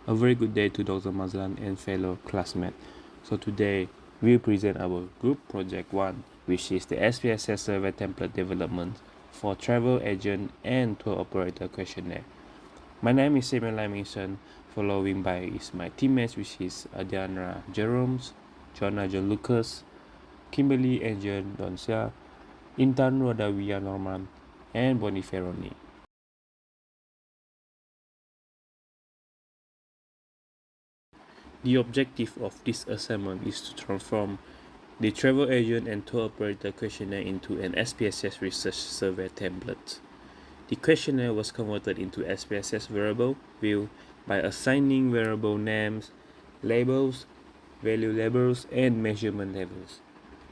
A very good day to Dr. Mazlan and fellow classmates. So today we present our group project 1, which is the SPSS survey template development for travel agent and tour operator questionnaire. My name is Samuel Lamington, following by is my teammates, which is Adriana JEROME, JOANNA John Lucas, KIMBERLY and DONSIA, INTAN NURADAWIYAH and BONIFAY RONNIE. The objective of this assignment is to transform the travel agent and tour operator questionnaire into an SPSS research survey template. The questionnaire was converted into SPSS variable view by assigning variable names, labels, value labels, and measurement levels.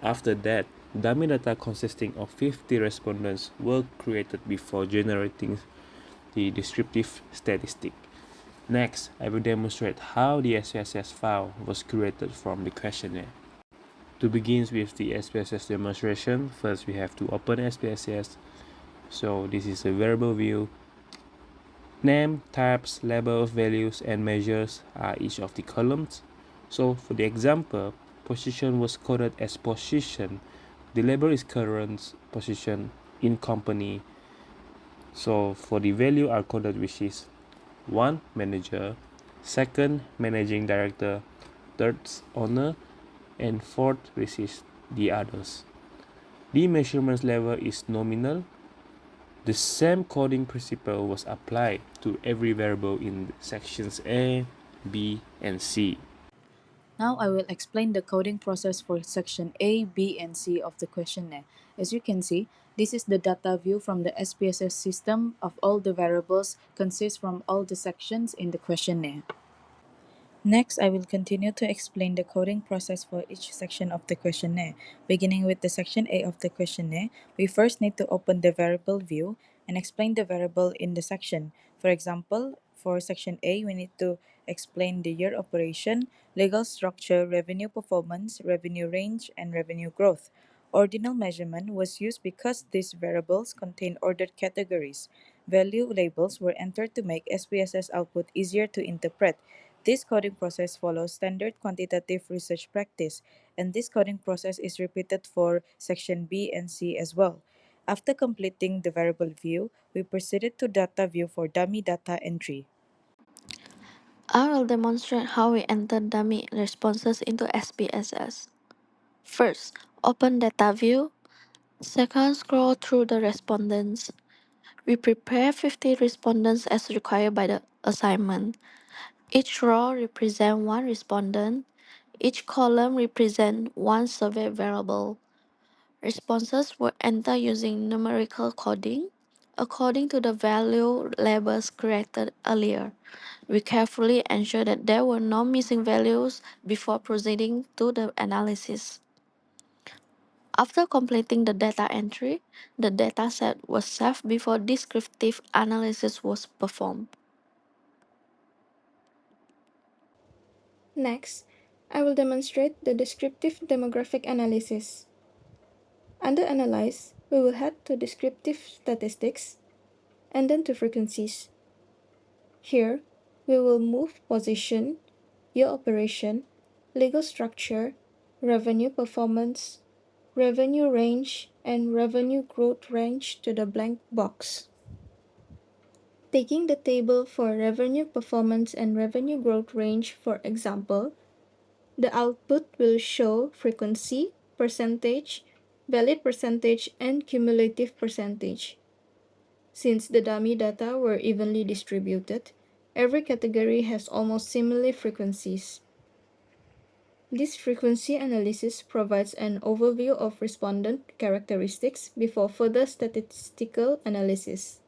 After that, dummy data consisting of 50 respondents were created before generating the descriptive statistic. Next, I will demonstrate how the SPSS file was created from the questionnaire. To begin with the SPSS demonstration, first we have to open SPSS. So this is a variable view. Name, types, labels, values, and measures are each of the columns. So for the example, position was coded as position. The label is current position in company. So for the value are coded, which is 1. Manager, 2nd. Managing director, 3rd. Owner, and 4th, which is the others. The measurements level is nominal. The same coding principle was applied to every variable in sections A, B, and C. Now I will explain the coding process for section A, B, and C of the questionnaire. As you can see, this is the data view from the SPSS system of all the variables consists from all the sections in the questionnaire. Next, I will continue to explain the coding process for each section of the questionnaire. Beginning with the section A of the questionnaire, we first need to open the variable view and explain the variable in the section. For example, for section A, we need to explain the year operation, legal structure, revenue performance, revenue range, and revenue growth. Ordinal measurement was used because these variables contain ordered categories. Value labels were entered to make SPSS output easier to interpret. This coding process follows standard quantitative research practice, and this coding process is repeated for section B and C as well. After completing the variable view, we proceeded to data view for dummy data entry. I will demonstrate how we enter dummy responses into SPSS. First, open data view. Second, scroll through the respondents. We prepare 50 respondents as required by the assignment. Each row represents one respondent. Each column represents one survey variable. Responses were entered using numerical coding according to the value labels created earlier. We carefully ensured that there were no missing values before proceeding to the analysis. After completing the data entry, the dataset was saved before descriptive analysis was performed. Next, I will demonstrate the descriptive demographic analysis. Under Analyze, we will head to Descriptive Statistics and then to Frequencies. Here, we will move position, year operation, legal structure, revenue performance, revenue range, and revenue growth range to the blank box. Taking the table for revenue performance and revenue growth range, for example, the output will show frequency, percentage, valid percentage, and cumulative percentage. Since the dummy data were evenly distributed, every category has almost similar frequencies. This frequency analysis provides an overview of respondent characteristics before further statistical analysis.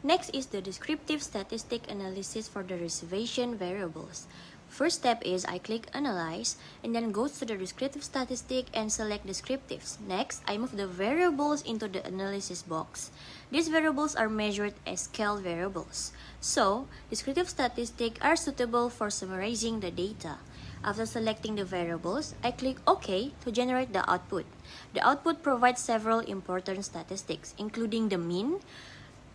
Next is the descriptive statistic analysis for the reservation variables. First step is I click Analyze and then go to the descriptive statistic and select descriptives. Next, I move the variables into the analysis box. These variables are measured as scale variables. So, descriptive statistics are suitable for summarizing the data. After selecting the variables, I click OK to generate the output. The output provides several important statistics, including the mean,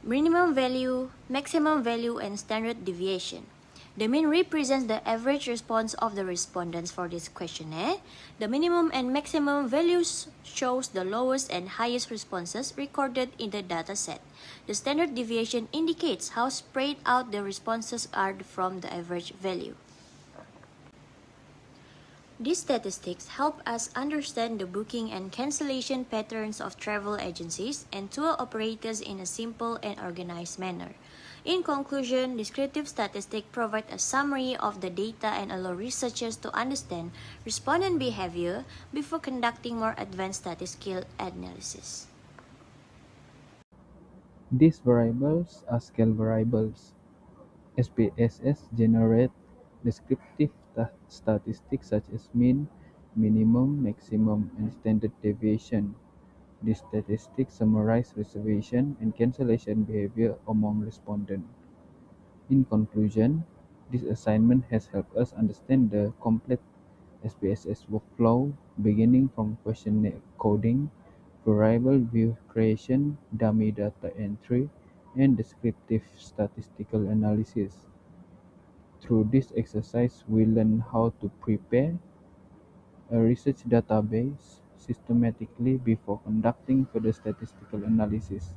minimum value, maximum value, and standard deviation. The mean represents the average response of the respondents for this questionnaire. The minimum and maximum values shows the lowest and highest responses recorded in the dataset. The standard deviation indicates how spread out the responses are from the average value. These statistics help us understand the booking and cancellation patterns of travel agencies and tour operators in a simple and organized manner. In conclusion, descriptive statistics provide a summary of the data and allow researchers to understand respondent behavior before conducting more advanced statistical analysis. These variables are scale variables. SPSS generate descriptive statistics such as mean, minimum, maximum, and standard deviation. These statistics summarize reservation and cancellation behavior among respondents. In conclusion, this assignment has helped us understand the complex SPSS workflow, beginning from questionnaire coding, variable view creation, dummy data entry, and descriptive statistical analysis. Through this exercise, we learn how to prepare a research database systematically before conducting further statistical analysis.